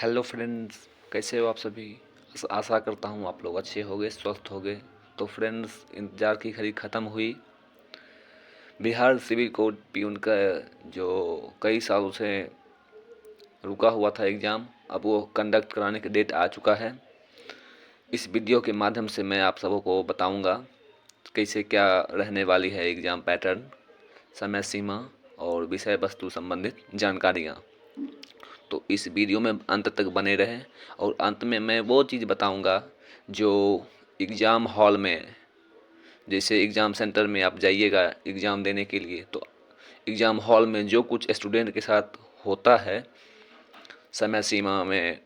Hello friends, कैसे हो आप सभी। आशा करता हूँ आप लोग अच्छे होंगे, स्वस्थ होंगे। तो फ्रेंड्स, इंतज़ार की घड़ी ख़त्म हुई। बिहार सिविल कोड पियून का जो कई सालों से रुका हुआ था एग्ज़ाम, अब वो कंडक्ट कराने की डेट आ चुका है। इस वीडियो के माध्यम से मैं आप सबों को बताऊंगा कैसे क्या रहने वाली है एग्ज़ाम पैटर्न, समय सीमा और विषय वस्तु संबंधित जानकारियाँ। तो इस वीडियो में अंत तक बने रहें और अंत में मैं वो चीज़ बताऊंगा जो एग्ज़ाम हॉल में, जैसे एग्ज़ाम सेंटर में आप जाइएगा एग्ज़ाम देने के लिए, तो एग्ज़ाम हॉल में जो कुछ स्टूडेंट के साथ होता है, समय सीमा में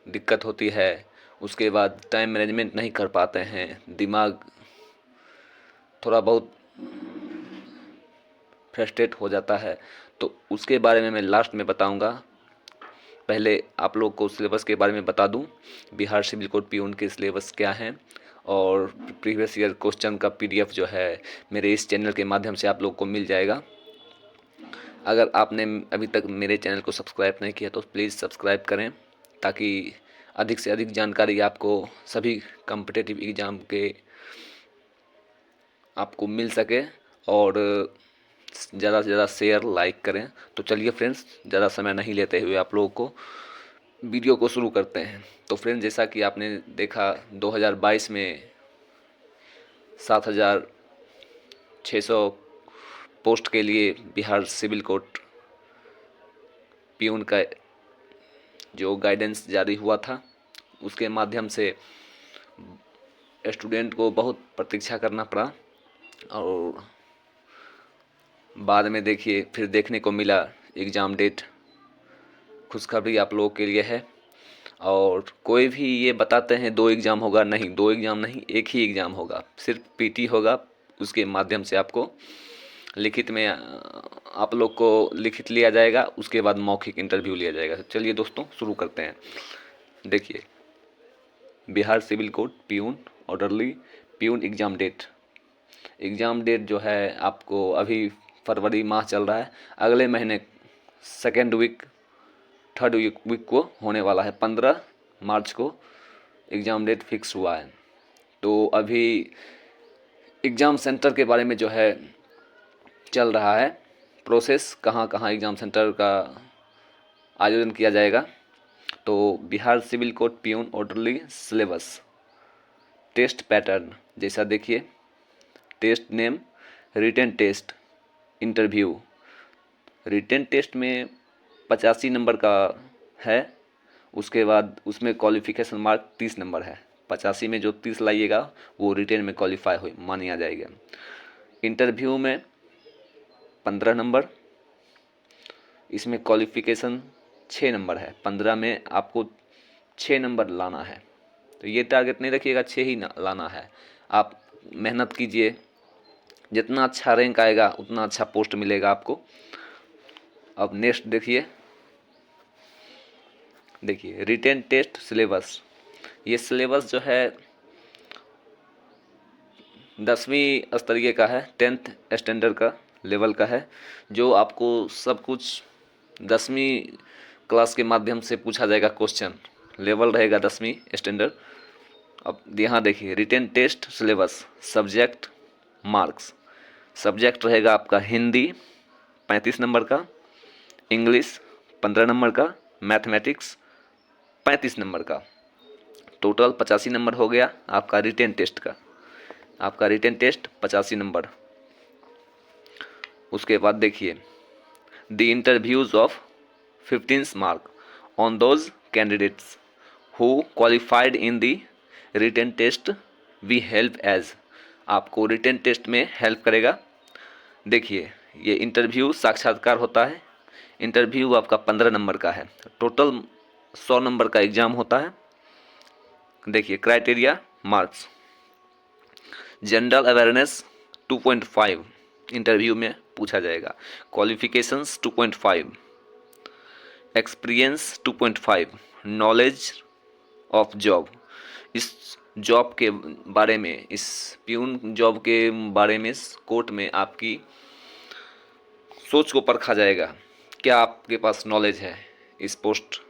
दिक्कत होती है, उसके बाद टाइम मैनेजमेंट नहीं कर पाते हैं, दिमाग थोड़ा बहुत फ्रस्ट्रेट हो जाता है, तो उसके बारे में मैं लास्ट में बताऊंगा। पहले आप लोग को सिलेबस के बारे में बता दूं, बिहार सिविल कोड पियून के सिलेबस क्या हैं, और प्रीवियस ईयर क्वेश्चन का पीडीएफ जो है मेरे इस चैनल के माध्यम से आप लोग को मिल जाएगा। अगर आपने अभी तक मेरे चैनल को सब्सक्राइब नहीं किया तो प्लीज़ सब्सक्राइब करें, ताकि अधिक से अधिक जानकारी आपको सभी कॉम्पिटिटिव एग्ज़ाम के आपको मिल सके, और ज़्यादा से ज़्यादा शेयर लाइक करें। तो चलिए फ्रेंड्स, ज़्यादा समय नहीं लेते हुए आप लोगों को वीडियो को शुरू करते हैं। तो फ्रेंड्स, जैसा कि आपने देखा 2022 में 7,600 पोस्ट के लिए बिहार सिविल कोड पियून का जो गाइडेंस जारी हुआ था, उसके माध्यम से स्टूडेंट को बहुत प्रतीक्षा करना पड़ा, और बाद में देखिए फिर देखने को मिला एग्ज़ाम डेट। खुशखबरी आप लोगों के लिए है। और कोई भी ये बताते हैं 2 एग्ज़ाम होगा, नहीं 2 एग्ज़ाम नहीं, एक ही एग्ज़ाम होगा, सिर्फ पीटी होगा। उसके माध्यम से आपको लिखित में आप लोग को लिखित लिया जाएगा, उसके बाद मौखिक इंटरव्यू लिया जाएगा। तो चलिए दोस्तों, शुरू करते हैं। देखिए, Bihar civil court peon orderly peon exam date जो है आपको अभी फरवरी माह चल रहा है, अगले महीने सेकेंड वीक थर्ड वीक को होने वाला है। 15 मार्च को एग्ज़ाम डेट फिक्स हुआ है। तो अभी एग्ज़ाम सेंटर के बारे में जो है चल रहा है प्रोसेस, कहाँ कहाँ एग्ज़ाम सेंटर का आयोजन किया जाएगा। तो Bihar civil court peon orderly syllabus, test pattern जैसा देखिए, test name, written test, interview. Written test में 85 नंबर का है, उसके बाद उसमें क्वालिफिकेशन मार्क 30 नंबर है। 85 में जो 30 लाइएगा वो रिटेन में क्वालिफाई हो माना जाएगा। इंटरव्यू में 15 नंबर, इसमें क्वालिफिकेशन 6 नंबर है। 15 में आपको 6 नंबर लाना है। तो ये टारगेट नहीं रखिएगा 6 ही लाना है, आप मेहनत कीजिए, जितना अच्छा रैंक आएगा उतना अच्छा पोस्ट मिलेगा आपको। अब नेक्स्ट देखिए रिटेन टेस्ट सिलेबस। ये सिलेबस जो है 10वीं स्तरीय का है, 10th स्टैंडर्ड का लेवल का है, जो आपको सब कुछ 10वीं क्लास के माध्यम से पूछा जाएगा। क्वेश्चन लेवल रहेगा 10वीं स्टैंडर्ड। अब यहाँ देखिए written test syllabus, subject marks. Subject रहेगा आपका हिंदी 35 नंबर का, इंग्लिश 15 नंबर का, मैथमेटिक्स 35 नंबर का। टोटल 85 नंबर हो गया आपका रिटेन टेस्ट का। आपका रिटेन टेस्ट 85 नंबर। उसके बाद देखिए the interviews of 15 mark on those candidates who qualified in the written test we help as. आपको रिटेन टेस्ट में हेल्प करेगा। देखिए, ये इंटरव्यू साक्षात्कार होता है। इंटरव्यू आपका 15 नंबर का है। टोटल 100 नंबर का एग्जाम होता है। देखिए criteria, marks, general awareness 2.5 interview में पूछा जाएगा, qualifications 2.5, experience 2.5, knowledge of job. इस जॉब के बारे में, इस प्यून जॉब के बारे में कोर्ट में आपकी सोच को परखा जाएगा, क्या आपके पास नॉलेज है इस पोस्ट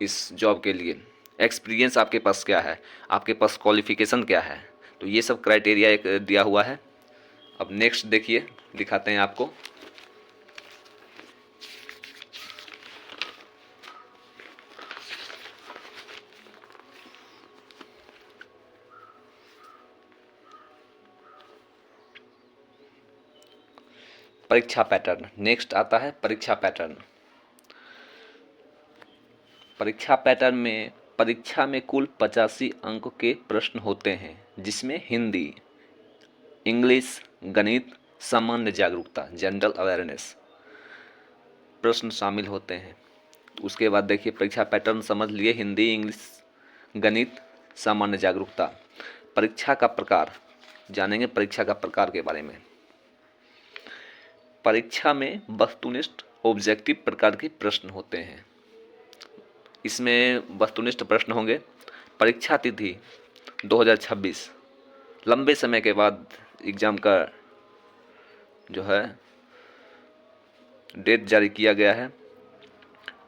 इस जॉब के लिए, एक्सपीरियंस आपके पास क्या है, आपके पास क्वालिफिकेशन क्या है, तो ये सब क्राइटेरिया एक दिया हुआ है। अब नेक्स्ट देखिए, दिखाते हैं आपको। परीक्षा पैटर्न, नेक्स्ट आता है परीक्षा पैटर्न। परीक्षा पैटर्न में परीक्षा में कुल 85 अंक के प्रश्न होते हैं, जिसमें हिंदी, इंग्लिश, गणित, सामान्य जागरूकता, जनरल अवेयरनेस प्रश्न शामिल होते हैं। उसके बाद देखिए परीक्षा पैटर्न समझ लिए, हिंदी, इंग्लिश, गणित, सामान्य जागरूकता। परीक्षा का प्रकार जानेंगे, परीक्षा का प्रकार के बारे में। परीक्षा में वस्तुनिष्ठ ऑब्जेक्टिव प्रकार के प्रश्न होते हैं। इसमें वस्तुनिष्ठ प्रश्न होंगे। परीक्षा तिथि 2026, लंबे समय के बाद एग्ज़ाम का जो है डेट जारी किया गया है।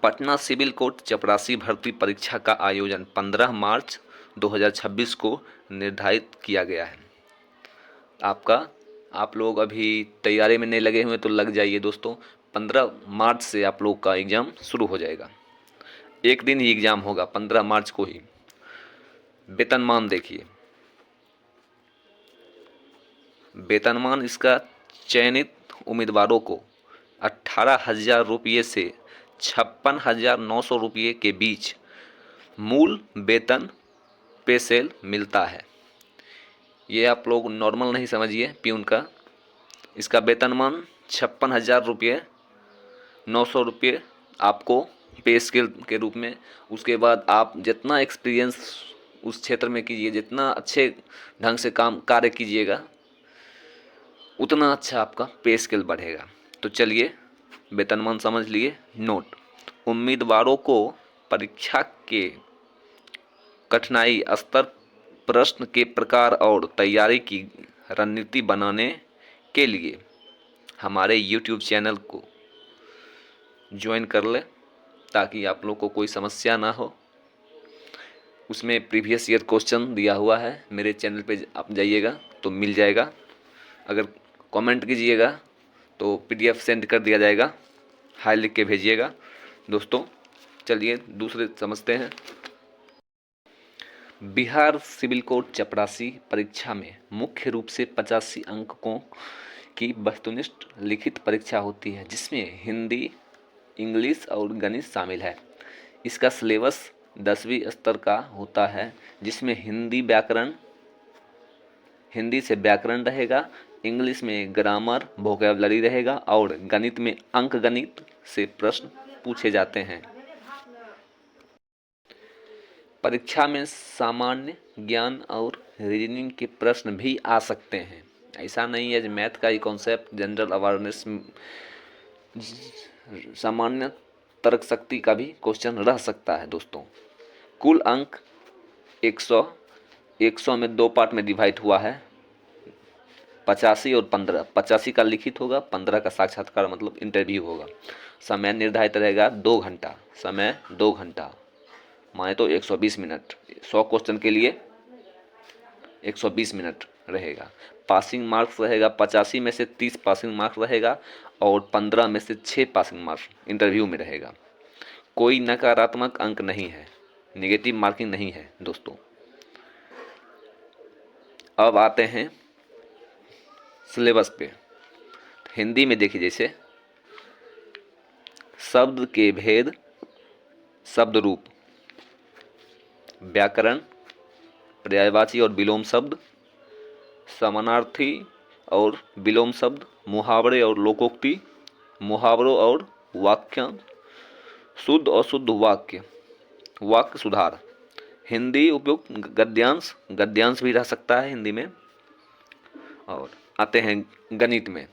पटना सिविल कोर्ट चपरासी भर्ती परीक्षा का आयोजन 15 मार्च 2026 को निर्धारित किया गया है। आप लोग अभी तैयारी में नहीं लगे हुए तो लग जाइए दोस्तों। 15 मार्च से आप लोग का एग्ज़ाम शुरू हो जाएगा। एक दिन ही एग्ज़ाम होगा, 15 मार्च को ही। वेतनमान देखिए, वेतनमान इसका चयनित उम्मीदवारों को 18,000 रुपये से 56,900 रुपये के बीच मूल वेतन पे सेल मिलता है। ये आप लोग नॉर्मल नहीं समझिए प्यून का। इसका वेतनमान 56,000 रुपये 900 रुपये आपको पे स्केल के रूप में। उसके बाद आप जितना एक्सपीरियंस उस क्षेत्र में कीजिए, जितना अच्छे ढंग से काम कार्य कीजिएगा, उतना अच्छा आपका पे स्केल बढ़ेगा। तो चलिए वेतनमान समझ लिए। नोट, उम्मीदवारों को परीक्षा के कठिनाई स्तर, प्रश्न के प्रकार और तैयारी की रणनीति बनाने के लिए हमारे YouTube चैनल को ज्वाइन कर ले, ताकि आप लोग को कोई समस्या ना हो। उसमें प्रीवियस ईयर क्वेश्चन दिया हुआ है, मेरे चैनल पे आप जाइएगा तो मिल जाएगा। अगर कमेंट कीजिएगा तो PDF सेंड कर दिया जाएगा, हाई लिख के भेजिएगा दोस्तों। चलिए दूसरे समझते हैं। बिहार सिविल कोर्ट चपरासी परीक्षा में मुख्य रूप से 85 अंकों की वस्तुनिष्ठ लिखित परीक्षा होती है, जिसमें हिंदी, इंग्लिश और गणित शामिल है। इसका सिलेबस 10वीं स्तर का होता है, जिसमें हिंदी से व्याकरण रहेगा, इंग्लिश में ग्रामर, वोकैबुलरी रहेगा और गणित में अंकगणित से प्रश्न पूछे जाते हैं। परीक्षा में सामान्य ज्ञान और रीजनिंग के प्रश्न भी आ सकते हैं। ऐसा नहीं है, मैथ का ही कॉन्सेप्ट, जनरल अवेयरनेस, सामान्य तर्क शक्ति का भी क्वेश्चन रह सकता है दोस्तों। कुल अंक 100 में 2 पार्ट में डिवाइड हुआ है, 85 और 15। 85 का लिखित होगा, 15 का साक्षात्कार मतलब इंटरव्यू होगा। समय निर्धारित रहेगा 2 घंटा, समय 2 घंटा माने तो 120 मिनट। 100 क्वेश्चन के लिए 120 मिनट रहेगा। पासिंग मार्क्स रहेगा, 85 में से 30 पासिंग मार्क्स रहेगा और 15 में से 6 पासिंग मार्क्स इंटरव्यू में रहेगा। कोई नकारात्मक अंक नहीं है, नेगेटिव मार्किंग नहीं है दोस्तों। अब आते हैं सिलेबस पे। हिंदी में देखिए, जैसे शब्द के भेद, शब्द रूप, व्याकरण, पर्यायवाची और विलोम शब्द, समानार्थी और विलोम शब्द, मुहावरे और लोकोक्ति, मुहावरों और वाक्यांश, शुद्ध और शुद्ध वाक्य, वाक्य सुधार, हिंदी उपयुक्त गद्यांश, गद्यांश भी रह सकता है हिंदी में। और आते हैं गणित में।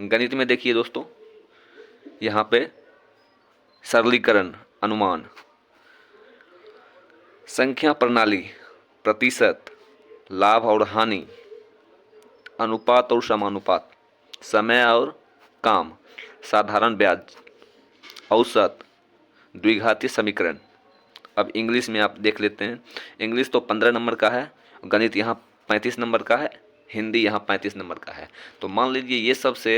गणित में देखिए दोस्तों, यहाँ पे सरलीकरण, अनुमान, संख्या प्रणाली, प्रतिशत, लाभ और हानि, अनुपात और समानुपात, समय और काम, साधारण ब्याज, औसत, द्विघातीय समीकरण, अब इंग्लिश में आप देख लेते हैं। इंग्लिश तो 15 नंबर का है, गणित यहाँ 35 नंबर का है, हिंदी यहाँ 35 नंबर का है। तो मान लीजिए ये सब से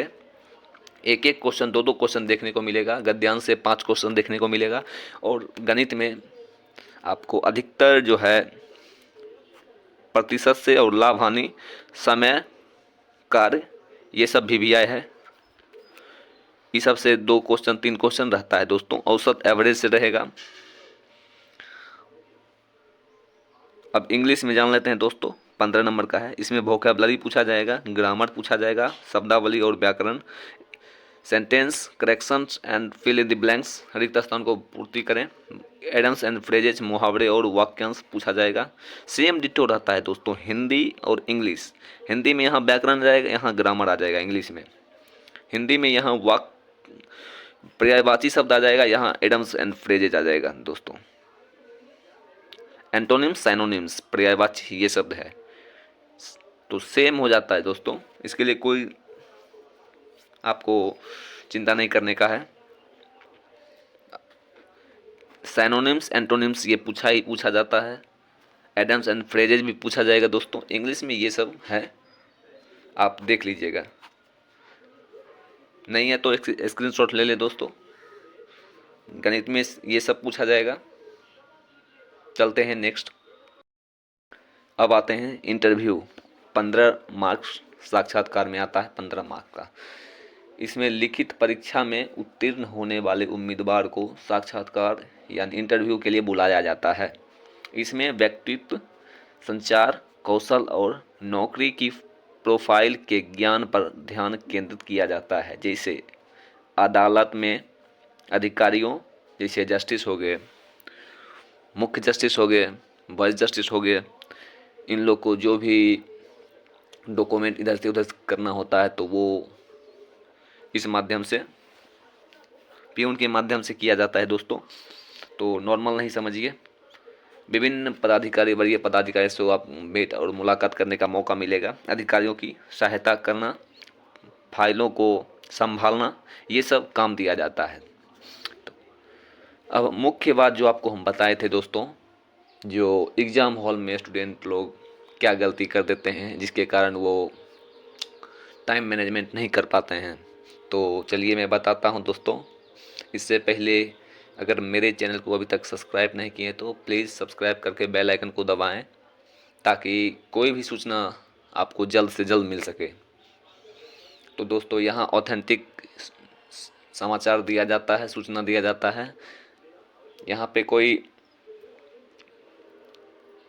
एक एक क्वेश्चन, दो दो क्वेश्चन देखने को मिलेगा। गद्यांश से 5 क्वेश्चन देखने को मिलेगा। और गणित में आपको अधिकतर जो है प्रतिशत से और लाभ हानि, समय, कार्य, ये सब भी आए है। इस सब से 2 क्वेश्चन 3 क्वेश्चन रहता है दोस्तों, औसत एवरेज से रहेगा। अब इंग्लिश में जान लेते हैं दोस्तों, 15 नंबर का है। इसमें वोकैबुलरी पूछा जाएगा, ग्रामर पूछा जाएगा, शब्दावली और व्याकरण, sentence corrections and fill in the blanks, रिक्त स्थान को पूर्ति करें, एडम्स एंड फ्रेजेज, मुहावरे और वाक्यांश पूछा जाएगा। सेम डिटो रहता है दोस्तों हिंदी और इंग्लिश। हिंदी में यहाँ व्याकरण जाएगा, यहाँ ग्रामर आ जाएगा। इंग्लिश में, हिंदी में यहाँ पर्यायवाची शब्द आ जाएगा, यहाँ एडम्स एंड फ्रेजेज आ जाएगा दोस्तों। एंटोनिम्स, साइनोनिम्स, पर्यायवाची ये शब्द है, तो सेम हो जाता है दोस्तों। इसके लिए कोई आपको चिंता नहीं करने का है। साइनोनिम्स, एंटोनिम्स ये पूछा जाता है। एडम्स एंड फ्रेजेज भी पूछा जाएगा दोस्तों। इंग्लिश में ये सब है, आप देख लीजिएगा। नहीं है तो एक स्क्रीनशॉट ले ले दोस्तों। गणित में ये सब पूछा जाएगा। चलते हैं नेक्स्ट। अब आते हैं इंटरव्यू। 15 मार्क्स साक्षात्कार में आता है, 15 मार्क्स का। इसमें लिखित परीक्षा में उत्तीर्ण होने वाले उम्मीदवार को साक्षात्कार यानी इंटरव्यू के लिए बुलाया जाता है। इसमें व्यक्तित्व, संचार कौशल और नौकरी की प्रोफाइल के ज्ञान पर ध्यान केंद्रित किया जाता है। जैसे अदालत में अधिकारियों, जैसे जस्टिस हो गए, मुख्य जस्टिस हो गए, वाइस जस्टिस हो गए, इन लोग को जो भी डॉक्यूमेंट इधर से उधर करना होता है तो वो इस माध्यम से, पियून के माध्यम से किया जाता है दोस्तों। तो नॉर्मल नहीं समझिए। विभिन्न पदाधिकारी, वरीय पदाधिकारी से आप भेंट और मुलाकात करने का मौका मिलेगा। अधिकारियों की सहायता करना, फाइलों को संभालना, ये सब काम दिया जाता है। तो अब मुख्य बात जो आपको हम बताए थे दोस्तों, जो एग्ज़ाम हॉल में स्टूडेंट लोग क्या गलती कर देते हैं जिसके कारण वो टाइम मैनेजमेंट नहीं कर पाते हैं। तो चलिए मैं बताता हूं दोस्तों। इससे पहले अगर मेरे चैनल को अभी तक सब्सक्राइब नहीं किए तो प्लीज़ सब्सक्राइब करके बेल आइकन को दबाएं, ताकि कोई भी सूचना आपको जल्द से जल्द मिल सके। तो दोस्तों यहाँ ऑथेंटिक समाचार दिया जाता है, सूचना दिया जाता है। यहाँ पे कोई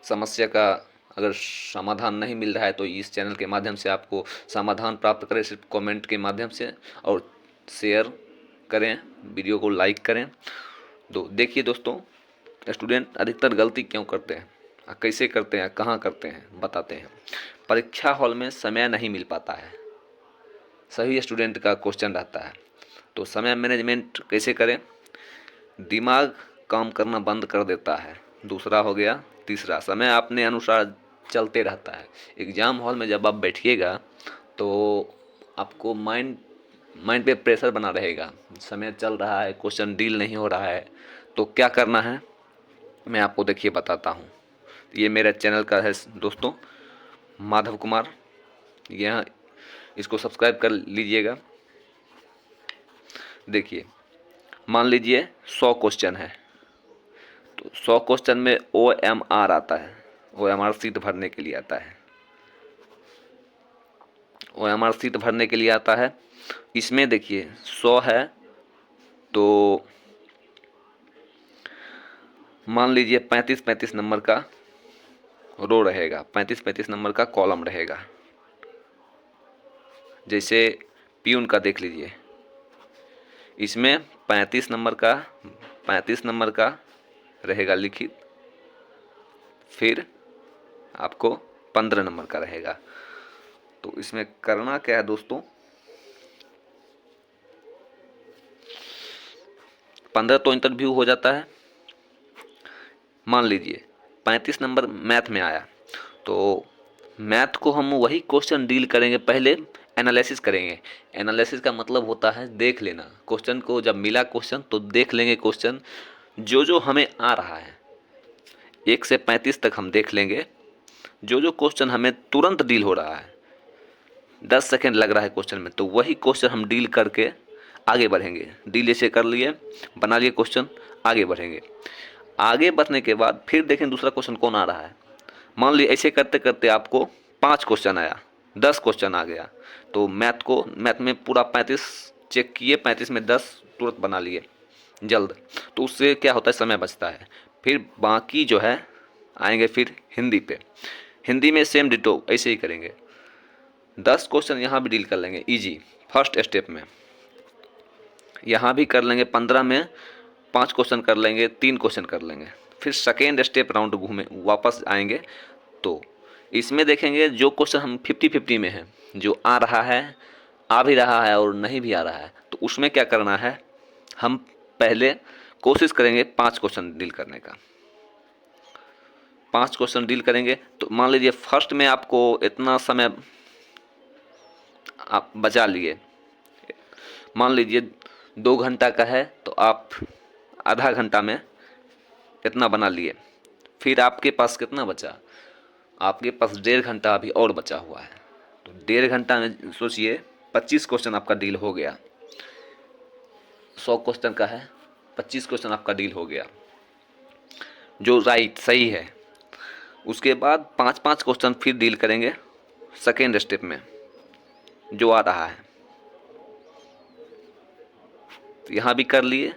समस्या का अगर समाधान नहीं मिल रहा है तो इस चैनल के माध्यम से आपको समाधान प्राप्त करें, सिर्फ कमेंट के माध्यम से, और शेयर करें, वीडियो को लाइक करें। तो देखिए दोस्तों, स्टूडेंट अधिकतर गलती क्यों करते हैं, कैसे करते हैं, कहाँ करते हैं, बताते हैं। परीक्षा हॉल में समय नहीं मिल पाता है, सभी स्टूडेंट का क्वेश्चन रहता है। तो समय मैनेजमेंट कैसे करें, दिमाग काम करना बंद कर देता है। दूसरा हो गया, तीसरा, समय अपने अनुसार चलते रहता है। एग्ज़ाम हॉल में जब आप बैठिएगा तो आपको माइंड पे प्रेशर बना रहेगा, समय चल रहा है, क्वेश्चन डील नहीं हो रहा है। तो क्या करना है मैं आपको देखिए बताता हूँ। ये मेरा चैनल का है दोस्तों, माधव कुमार। यहाँ इसको सब्सक्राइब कर लीजिएगा। देखिए, मान लीजिए 100 क्वेश्चन है, तो 100 क्वेश्चन में OMR आता है। OMR सीट भरने के लिए आता है। OMR सीट भरने के लिए आता है। इसमें देखिए 100 है तो मान लीजिए 35-35 नंबर का रो रहेगा, 35-35 नंबर का कॉलम रहेगा। जैसे पियून का देख लीजिए, इसमें 35 नंबर का रहेगा लिखित, फिर आपको 15 नंबर का रहेगा। तो इसमें करना क्या है दोस्तों, 15 तो इंटरव्यू हो जाता है। मान लीजिए 35 नंबर मैथ में आया, तो मैथ को हम वही क्वेश्चन डील करेंगे, पहले एनालिसिस करेंगे। एनालिसिस का मतलब होता है देख लेना क्वेश्चन को। जब मिला क्वेश्चन तो देख लेंगे क्वेश्चन जो हमें आ रहा है, 1 से 35 तक हम देख लेंगे। जो जो क्वेश्चन हमें तुरंत डील हो रहा है, 10 सेकेंड लग रहा है क्वेश्चन में, तो वही क्वेश्चन हम डील करके आगे बढ़ेंगे। डील ऐसे कर लिए, बना लिए क्वेश्चन, आगे बढ़ेंगे। आगे बढ़ने के बाद फिर देखें दूसरा क्वेश्चन कौन आ रहा है। मान लीजिए ऐसे करते करते आपको 5 क्वेश्चन आया, 10 क्वेश्चन आ गया, तो मैथ में पूरा 35 चेक किए, 35 में 10 तुरंत बना लिए जल्द। तो उससे क्या होता है, समय बचता है। फिर बाकी जो है आएंगे फिर हिंदी पे। हिंदी में सेम डिटो ऐसे ही करेंगे। 10 क्वेश्चन यहाँ भी डील कर लेंगे इजी फर्स्ट स्टेप में। यहाँ भी कर लेंगे 15 में 5 क्वेश्चन कर लेंगे, 3 क्वेश्चन कर लेंगे। फिर सेकेंड स्टेप राउंड घूमे वापस आएंगे, तो इसमें देखेंगे जो क्वेश्चन हम 50-50 में है, जो आ रहा है, आ भी रहा है और नहीं भी आ रहा है, तो उसमें क्या करना है, हम पहले कोशिश करेंगे 5 क्वेश्चन डील करने का। 5 क्वेश्चन डील करेंगे तो मान लीजिए फर्स्ट में आपको इतना समय आप बचा लिए। मान लीजिए 2 घंटा का है तो आप आधा घंटा में इतना बना लिए। फिर आपके पास कितना बचा, आपके पास 1.5 घंटा अभी और बचा हुआ है। तो 1.5 घंटा में सोचिए 25 क्वेश्चन आपका डील हो गया। 100 क्वेश्चन का है, 25 क्वेश्चन आपका डील हो गया, जो राइट सही है। उसके बाद 5-5 क्वेश्चन फिर डील करेंगे सेकेंड स्टेप में जो आ रहा है। तो यहाँ भी कर लिए।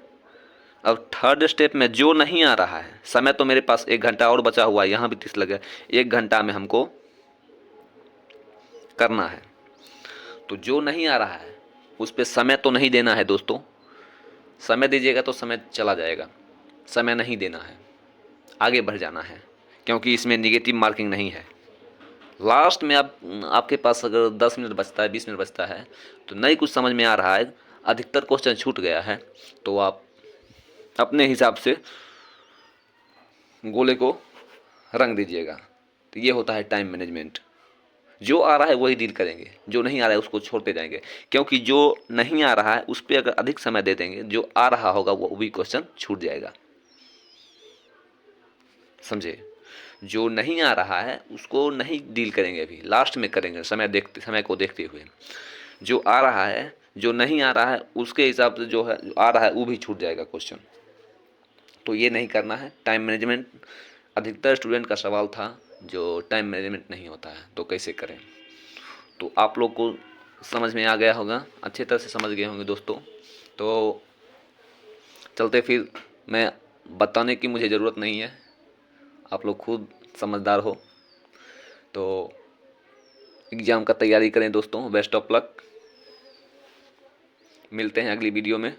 अब थर्ड स्टेप में जो नहीं आ रहा है, समय तो मेरे पास 1 घंटा और बचा हुआ है, यहाँ भी 30 लगे, 1 घंटा में हमको करना है। तो जो नहीं आ रहा है उस पर समय तो नहीं देना है दोस्तों। समय दीजिएगा तो समय चला जाएगा, समय नहीं देना है, आगे बढ़ जाना है, क्योंकि इसमें निगेटिव मार्किंग नहीं है। लास्ट में आपके पास अगर 10 मिनट बचता है, 20 मिनट बचता है, तो नहीं कुछ समझ में आ रहा है, अधिकतर क्वेश्चन छूट गया है, तो आप अपने हिसाब से गोले को रंग दीजिएगा। तो ये होता है टाइम मैनेजमेंट। जो आ रहा है वही डील करेंगे, जो नहीं आ रहा है उसको छोड़ते जाएंगे, क्योंकि जो नहीं आ रहा है उस पर अगर अधिक समय दे देंगे, जो आ रहा होगा वो भी क्वेश्चन छूट जाएगा। समझे? जो नहीं आ रहा है उसको नहीं डील करेंगे, अभी लास्ट में करेंगे, समय को देखते हुए। जो आ रहा है, जो नहीं आ रहा है उसके हिसाब से जो है, जो आ रहा है वो भी छूट जाएगा क्वेश्चन। तो ये नहीं करना है। टाइम मैनेजमेंट अधिकतर स्टूडेंट का सवाल था, जो टाइम मैनेजमेंट नहीं होता है तो कैसे करें। तो आप लोग को समझ में आ गया होगा, अच्छे तरह से समझ गए होंगे दोस्तों। तो चलते फिर, मैं बताने की मुझे ज़रूरत नहीं है, आप लोग खुद समझदार हो। तो एग्ज़ाम का तैयारी करें दोस्तों। Best of luck. मिलते हैं अगली वीडियो में।